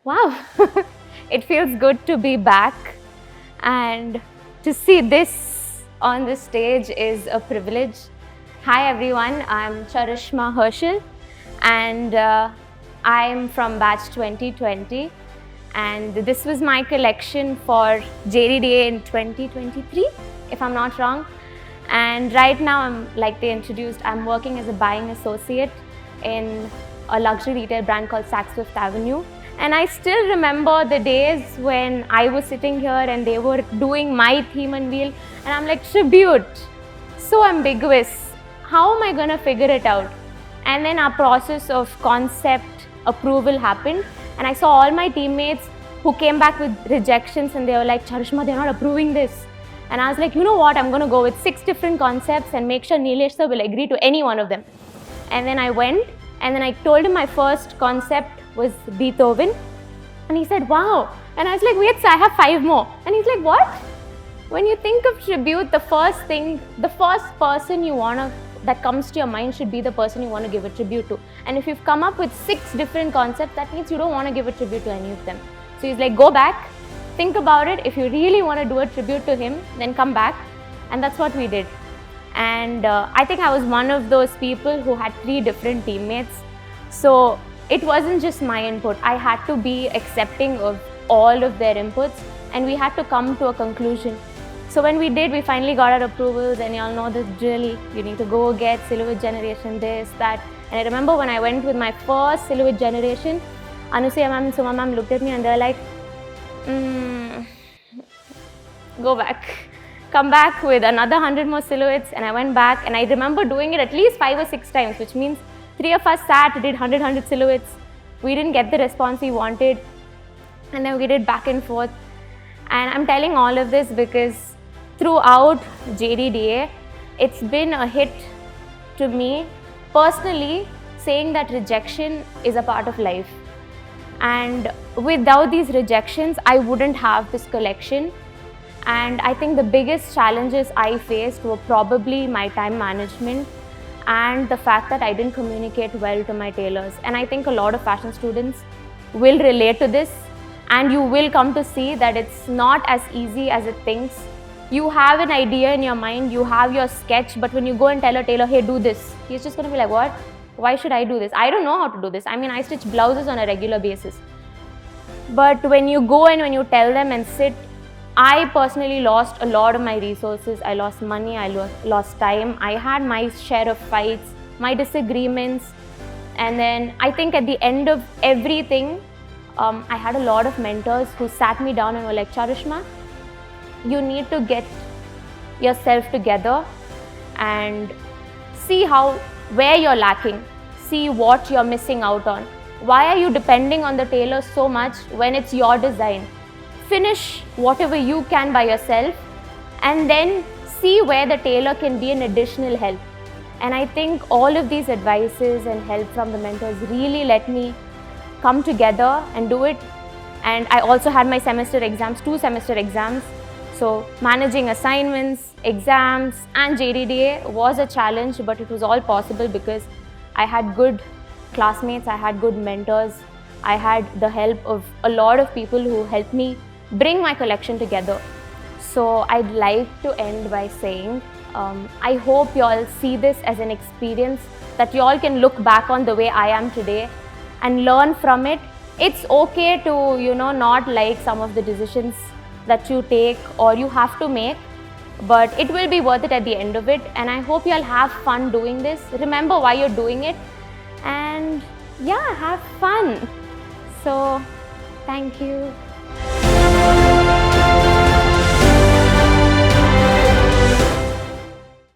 Wow, it feels good to be back, and to see this on the stage is a privilege. Hi everyone, I'm Charishma Herschal, and I'm from batch 2020, and this was my collection for JDDA in 2023, if I'm not wrong. And right now, like they introduced, I'm working as a buying associate in a luxury retail brand called Saks Fifth Avenue. And I still remember the days when I was sitting here and they were doing my theme unveil, and I'm like, tribute, so ambiguous. How am I gonna figure it out? And then our process of concept approval happened, and I saw all my teammates who came back with rejections, and they were like, Charishma, they're not approving this. And I was like, you know what, I'm gonna go with 6 different concepts and make sure Nilesh sir will agree to any one of them. And then I went, and then I told him my first concept was Beethoven, and he said, wow. And I was like, wait, so I have 5 more. And he's like, what? When you think of tribute, the first person that comes to your mind should be the person you want to give a tribute to. And if you've come up with 6 different concepts, that means you don't want to give a tribute to any of them. So he's like, go back, think about it. If you really want to do a tribute to him, then come back. And that's what we did. And I think I was one of those people who had 3 different teammates. So it wasn't just my input. I had to be accepting of all of their inputs, and we had to come to a conclusion. So when we did, we finally got our approvals, and y'all know the drill. You need to go get silhouette generation, this, that. And I remember when I went with my first silhouette generation, Anusuya ma'am and Suma ma'am looked at me and they're like, go back. Come back with another 100 more silhouettes. And I went back, and I remember doing it at least 5 or 6 times, which means 3 of us sat, did 100 silhouettes. We didn't get the response we wanted, and then we did back and forth. And I'm telling all of this because throughout JDDA, it's been a hit to me personally, saying that rejection is a part of life. And without these rejections, I wouldn't have this collection. And I think the biggest challenges I faced were probably my time management and the fact that I didn't communicate well to my tailors. And I think a lot of fashion students will relate to this, and you will come to see that it's not as easy as it thinks. You have an idea in your mind, you have your sketch, but when you go and tell a tailor, hey, do this, he's just gonna be like, what? Why should I do this? I don't know how to do this. I mean, I stitch blouses on a regular basis. But when you go and when you tell them and sit, I personally lost a lot of my resources. I lost money, I lost time. I had my share of fights, my disagreements. And then I think at the end of everything, I had a lot of mentors who sat me down and were like, Charishma, you need to get yourself together and see where you're lacking, see what you're missing out on. Why are you depending on the tailor so much when it's your design? Finish whatever you can by yourself, and then see where the tailor can be an additional help. And I think all of these advices and help from the mentors really let me come together and do it. And I also had my semester exams, 2 semester exams. So managing assignments, exams and JDDA was a challenge, but it was all possible because I had good classmates, I had good mentors, I had the help of a lot of people who helped me bring my collection together. So I'd like to end by saying, I hope you all see this as an experience that you all can look back on the way I am today and learn from it. It's okay to, not like some of the decisions that you take or you have to make, but it will be worth it at the end of it. And I hope you all have fun doing this. Remember why you're doing it, and yeah, have fun. So thank you.